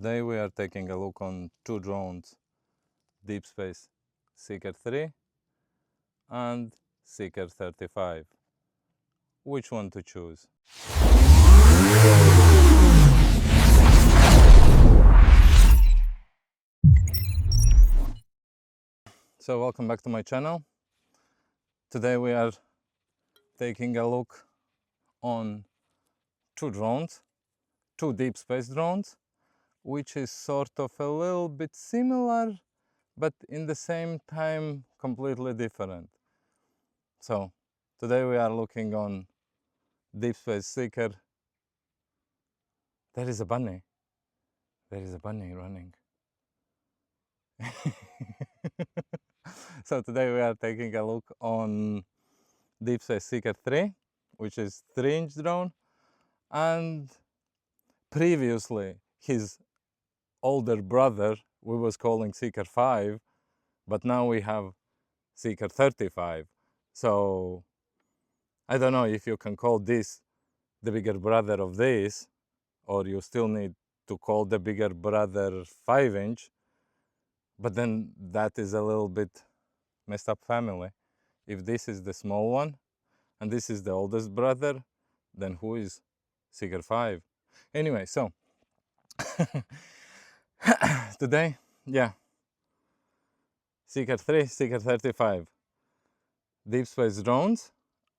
Today we are taking a look on two drones, DeepSpace Seeker 3 and Seeker 35. Which one to choose? So welcome back to my channel. Today we are taking a look on two drones, two DeepSpace drones, which is sort of a little bit similar, but in the same time completely different. So today we are looking on DeepSpace Seeker. There is a bunny. There is a bunny running. So today we are taking a look on DeepSpace Seeker 3, which is 3-inch drone, and previously his older brother we was calling Seeker 5, but now we have Seeker 35. So I don't know if you can call this the bigger brother of this, or you still need to call the bigger brother 5-inch, but then that is a little bit messed up family. If this is the small one and this is the oldest brother, then who is Seeker 5? Anyway, so today, yeah, Seeker 3, Seeker 35, DeepSpace drones.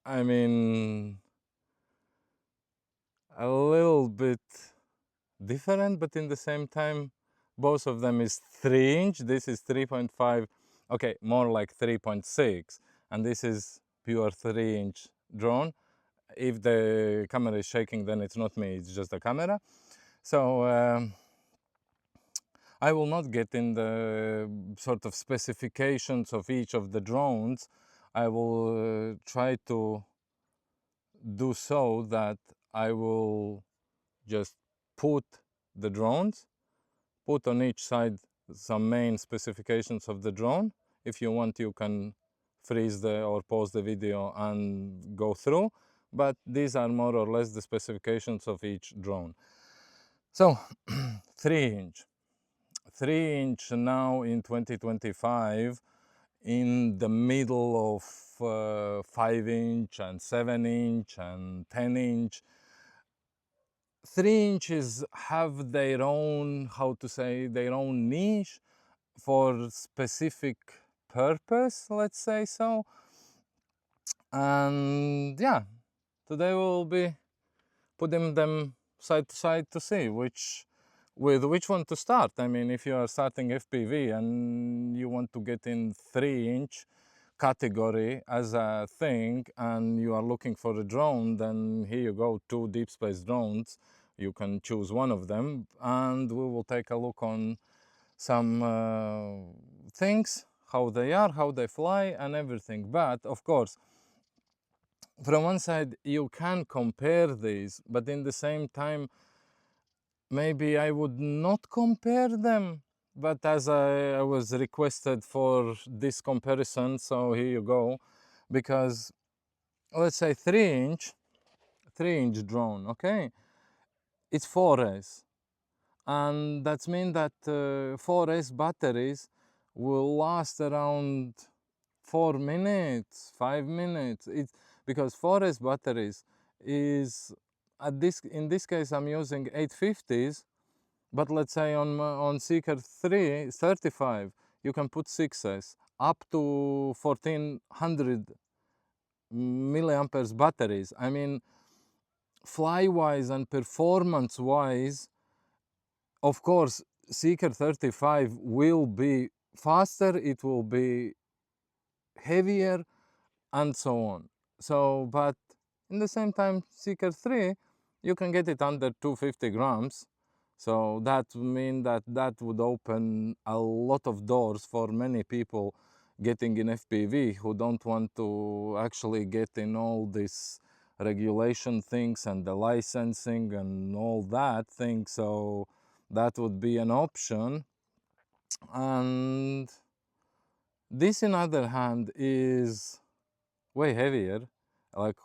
I mean, a little bit different, but in the same time, both of them is 3-inch. This is 3.5, okay, more like 3.6, and this is pure 3-inch drone. If the camera is shaking, then it's not me, it's just the camera. So I will not get in the sort of specifications of each of the drones. I will try to do so that I will just put the drones, put on each side some main specifications of the drone. If you want, you can freeze or pause the video and go through, but these are more or less the specifications of each drone. So 3-inch. 3-inch now in 2025, in the middle of 5-inch and 7-inch and 10-inch. 3-inches have their own, how to say, their own niche for specific purpose, let's say so. And yeah, today we'll be putting them side to side to see with which one to start. I mean, if you are starting FPV and you want to get in 3-inch category as a thing and you are looking for a drone, then here you go, two DeepSpace drones. You can choose one of them, and we will take a look on some things, how they are, how they fly and everything. But of course, from one side you can compare these, but in the same time maybe I would not compare them. But as I was requested for this comparison, so here you go. Because let's say 3-inch drone, okay, it's 4S, and that means that 4S batteries will last around 4 minutes, 5 minutes. It's because 4S batteries is in this case I'm using 850s, but let's say on Seeker 35 you can put 6S up to 1400 milliamperes batteries. I mean, fly wise and performance wise, of course Seeker 35 will be faster, it will be heavier and so on. So, but in the same time, Seeker 3, you can get it under 250 grams. So that would mean that would open a lot of doors for many people getting in FPV who don't want to actually get in all this regulation things and the licensing and all that thing. So that would be an option. And this, on the other hand, is way heavier, like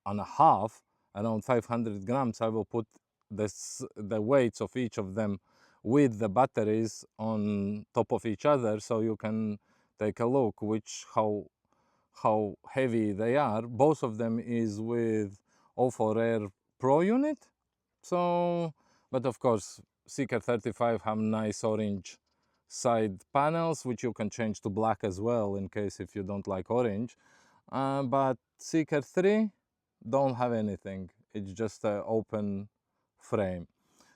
on a half, around 500 grams. I will put the weights of each of them with the batteries on top of each other, so you can take a look how heavy they are. Both of them is with O4Air Pro unit. So, but of course, Seeker 35 have nice orange side panels, which you can change to black as well in case if you don't like orange. But Seeker 3 don't have anything. It's just an open frame.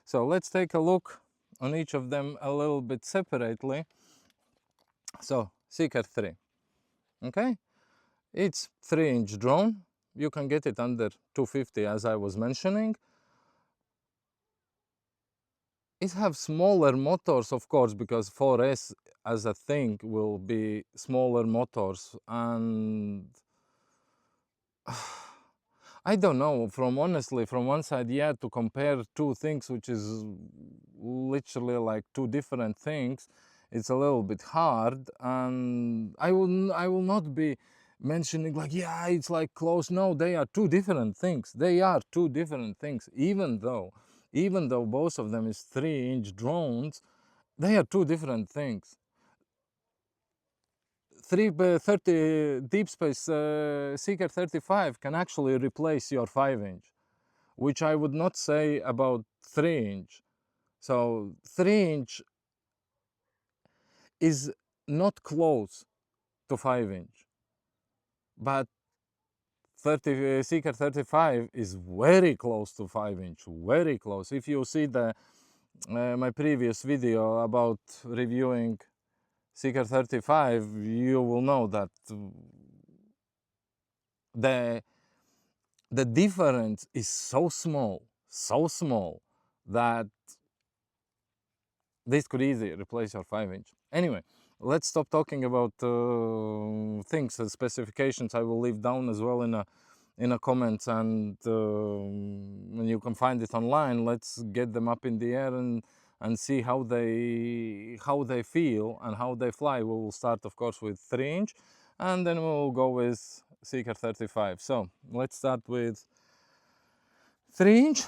So let's take a look on each of them a little bit separately. So Seeker 3, okay? It's 3-inch drone. You can get it under 250 as I was mentioning. It have smaller motors, of course, because 4S as a thing will be smaller motors, and I don't know, honestly, from one side, yeah, to compare two things, which is literally like two different things, it's a little bit hard, and I will not be mentioning like, yeah, it's like close. No, they are two different things. They are two different things, even though both of them is 3-inch drones, they are two different things. 330 DeepSpace Seeker 35 can actually replace your 5-inch, which I would not say about 3-inch. So 3-inch is not close to 5-inch, but Seeker 35 is very close to 5-inch, very close. If you see my previous video about reviewing Seeker 35, you will know that the difference is so small that this could easily replace your 5-inch. Anyway, let's stop talking about things and specifications. I will leave down as well in a comments, and you can find it online. Let's get them up in the air and see how they feel and how they fly. We will start, of course, with 3-inch, and then we will go with Seeker 35. So let's start with 3-inch.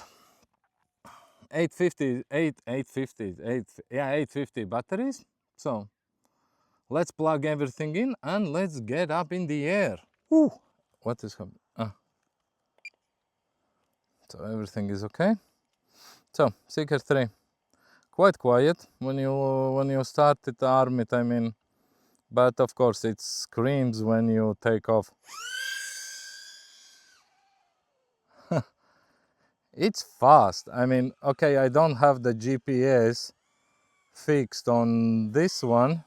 850 batteries. So let's plug everything in and let's get up in the air. Ooh, what is happening? So everything is okay. So Seeker 3, quite quiet when you start it, arm it, I mean, but of course it screams when you take off. It's fast. I mean, okay, I don't have the GPS fixed on this one,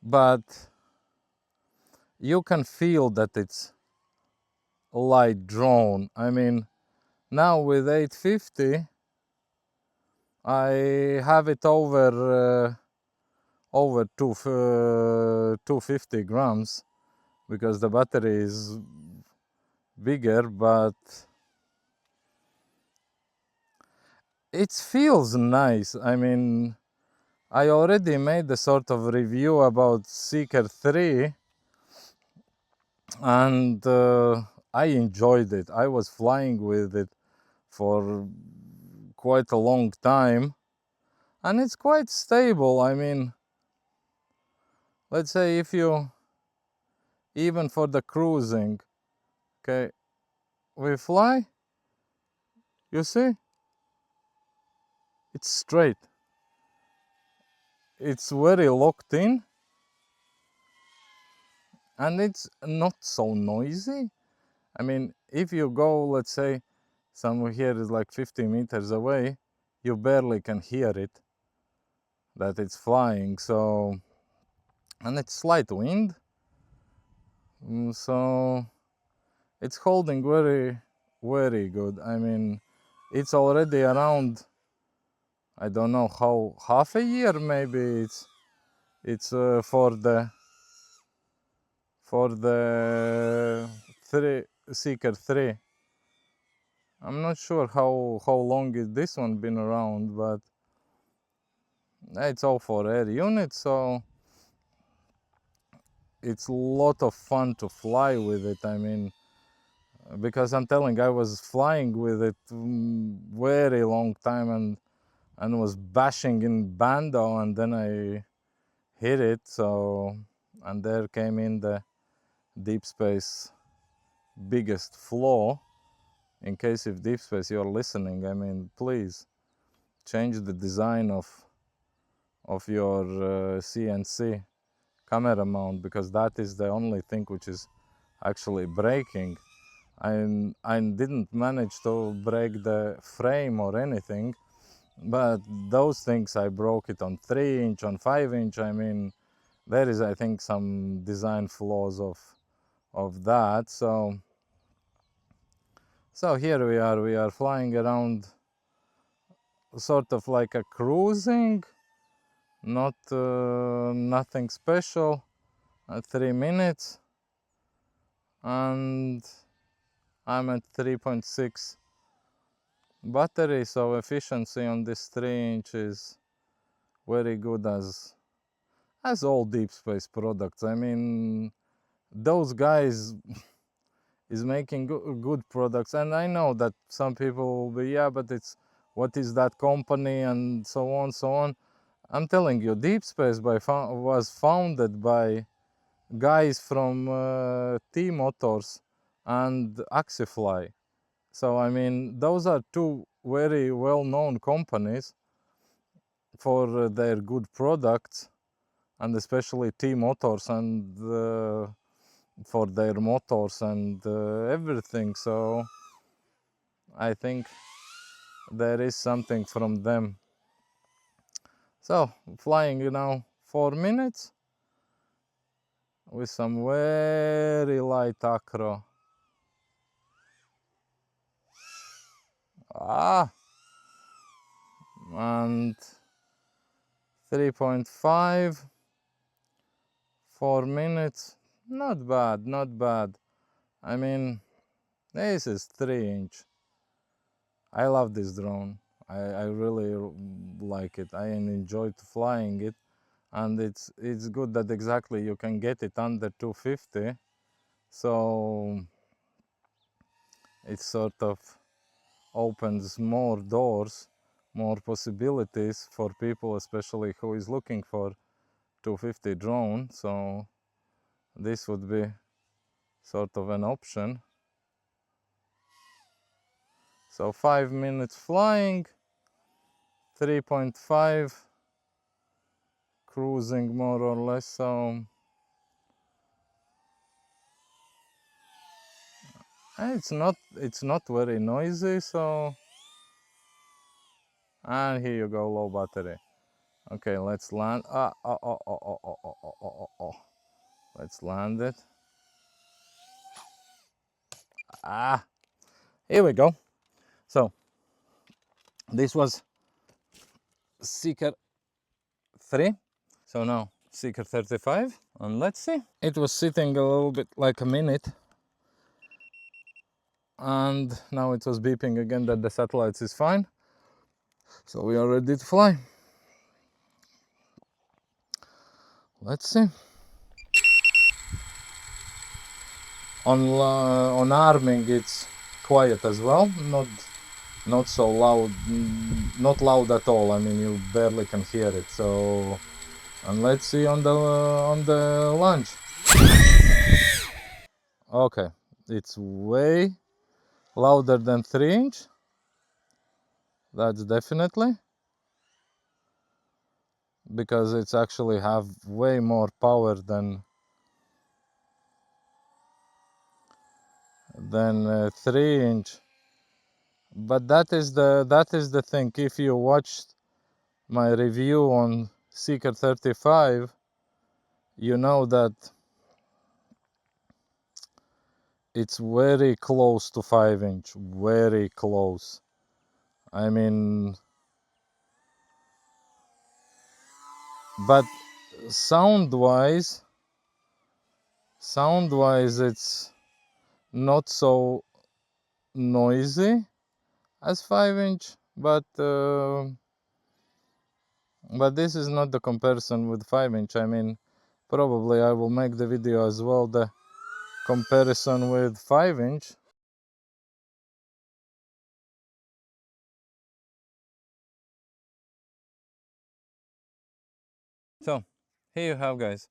but you can feel that it's a light drone. I mean, now with 850, I have it over 250 grams because the battery is bigger, but it feels nice. I mean, I already made a sort of review about Seeker 3, and I enjoyed it. I was flying with it for quite a long time, and it's quite stable. I mean, let's say if you, even for the cruising, okay, we fly, you see, it's straight. It's very locked in, and it's not so noisy. I mean, if you go, let's say, somewhere here is like 50 meters away, you barely can hear it, that it's flying. So, and it's slight wind, so it's holding very, very good. I mean, it's already around, I don't know how, half a year maybe. It's for the Seeker 3. I'm not sure how long is this one been around, but it's all for air unit, so it's a lot of fun to fly with it. I mean, because I'm telling, I was flying with it very long time, and and was bashing in bando, and then I hit it. So, and there came in the DeepSpace biggest flaw. In case if DeepSpace you're listening, I mean, please change the design of your CNC camera mount, because that is the only thing which is actually breaking. I didn't manage to break the frame or anything, but those things I broke it on 3-inch, on 5-inch. I mean, there is, I think, some design flaws of that. So here we are flying around, sort of like a cruising, not nothing special, 3 minutes, and I'm at 3.6 battery, so efficiency on this 3-inch is very good as all DeepSpace products. I mean, those guys is making good products, and I know that some people will be, yeah, but it's, what is that company, and so on, so on. I'm telling you, DeepSpace was founded by guys from T Motors and Axifly. So I mean, those are two very well-known companies for their good products, and especially T Motors, and for their motors and everything. So I think there is something from them. So flying, 4 minutes with some very light acro. And 3.5, 4 minutes. Not bad, not bad. I mean, this is 3-inch. I love this drone. I really like it. I enjoyed flying it, and it's good that exactly you can get it under 250. So it sort of opens more doors, more possibilities for people, especially who is looking for 250 drone. So this would be sort of an option. So 5 minutes flying, 3.5 cruising more or less. So it's not very noisy. So, and here you go, low battery. Okay, let's land. Let's land it. Here we go. So this was Seeker 3. So now Seeker 35, and let's see. It was sitting a little bit like a minute, and now it was beeping again that the satellites is fine. So we are ready to fly. Let's see. On arming it's quiet as well, not so loud, not loud at all. I mean, you barely can hear it. So, and let's see on the launch. Okay, it's way louder than 3-inch. That's definitely, because it's actually have way more power than 3-inch. But that is the thing. If you watched my review on Seeker 35, you know that it's very close to 5-inch, very close. I mean, but sound-wise, it's not so noisy as 5-inch, but this is not the comparison with 5-inch. I mean, probably I will make the video as well, the comparison with 5-inch. So here you have, guys,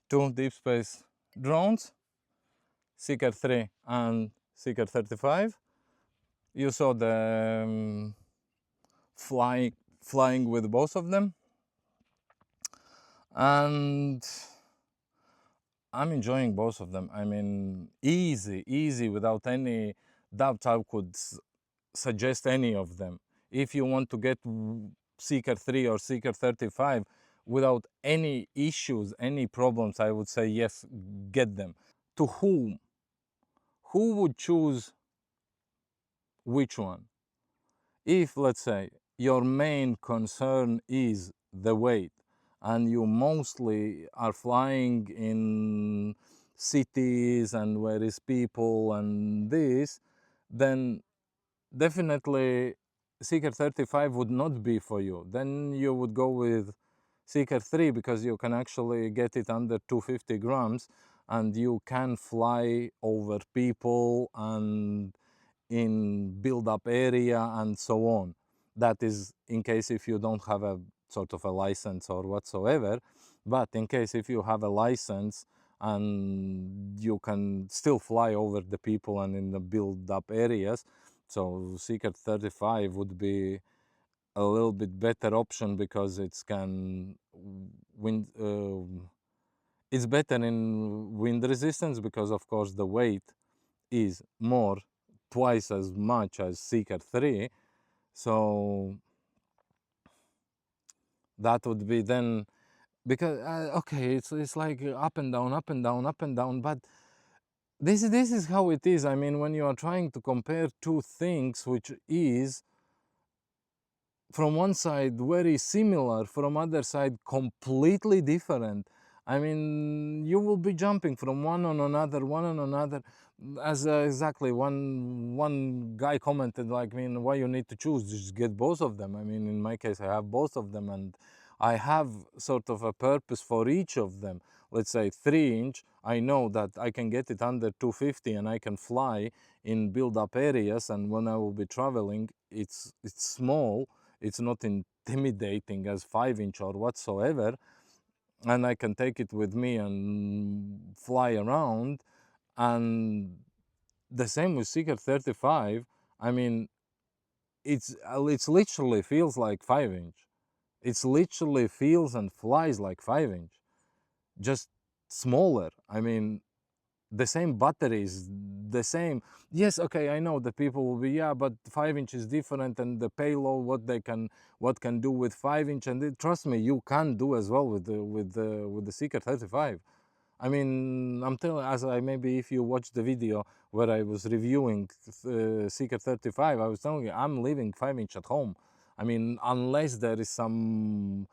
two deep space drones, Seeker 3 and Seeker 35. You saw the flying with both of them, and I'm enjoying both of them. I mean, easy, without any doubt. I could suggest any of them. If you want to get Seeker 3 or Seeker 35 without any issues, any problems, I would say yes, get them. To whom? Who would choose which one? If, let's say, your main concern is the weight and you mostly are flying in cities and where is people and this, then definitely Seeker 35 would not be for you. Then you would go with Seeker 3 because you can actually get it under 250 grams and you can fly over people and in build-up area and so on. That is in case if you don't have a sort of a license or whatsoever. But in case if you have a license and you can still fly over the people and in the build-up areas, so Seeker 35 would be a little bit better option because it's can wind. It's better in wind resistance because of course the weight is more, twice as much as Seeker 3. So that would be then, because okay, it's like up and down, up and down, up and down, but this is how it is. I mean, when you are trying to compare two things which is from one side very similar, from other side completely different, I mean, you will be jumping from one on another, one on another. As exactly one guy commented, like, I mean, why you need to choose, just get both of them. I mean, in my case I have both of them and I have sort of a purpose for each of them. Let's say 3-inch, I know that I can get it under 250 and I can fly in build-up areas, and when I will be traveling, it's small, it's not intimidating as 5-inch or whatsoever, and I can take it with me and fly around. And the same with Seeker 35. I mean, it's literally feels like 5-inch. It's literally feels and flies like 5-inch, just smaller. I mean, the same batteries, the same. Yes, okay, I know the people will be, yeah, but 5-inch is different, and the payload, what can do with 5-inch, and trust me, you can do as well with the Seeker 35. I mean, I'm telling, as I maybe if you watch the video where I was reviewing Seeker 35, I was telling you I'm leaving 5-inch at home. I mean, unless there is some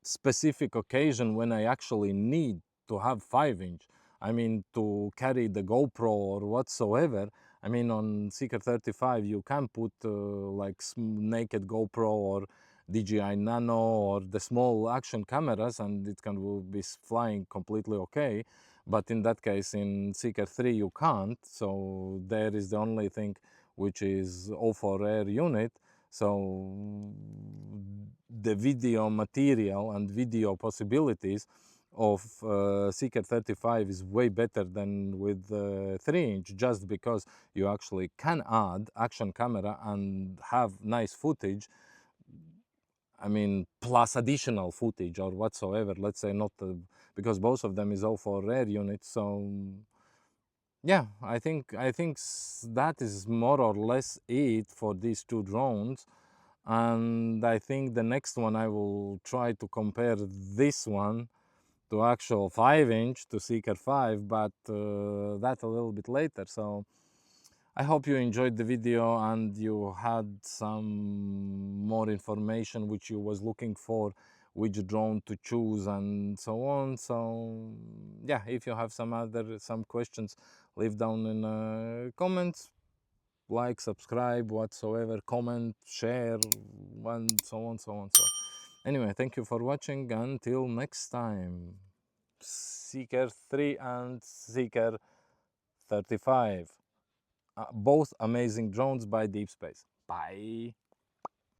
specific occasion when I actually need to have 5-inch. I mean, to carry the GoPro or whatsoever. I mean, on Seeker 35 you can put like naked GoPro or DJI Nano or the small action cameras, and it can will be flying completely okay. But in that case, in Seeker 3 you can't. So there is the only thing which is O4 air unit. So the video material and video possibilities of Seeker 35 is way better than with 3-inch, just because you actually can add action camera and have nice footage. I mean, plus additional footage or whatsoever. Let's say not because both of them is all for rare units. So yeah, I think that is more or less it for these two drones. And I think the next one I will try to compare this one to actual 5-inch to Seeker 5, but that a little bit later. So I hope you enjoyed the video and you had some more information which you was looking for, which drone to choose and so on. So yeah, if you have some questions, leave down in comments. Like, subscribe, whatsoever, comment, share, and so on, so on. So anyway, thank you for watching. Until next time, Seeker 3 and Seeker 35. Both amazing drones by DeepSpace. Bye.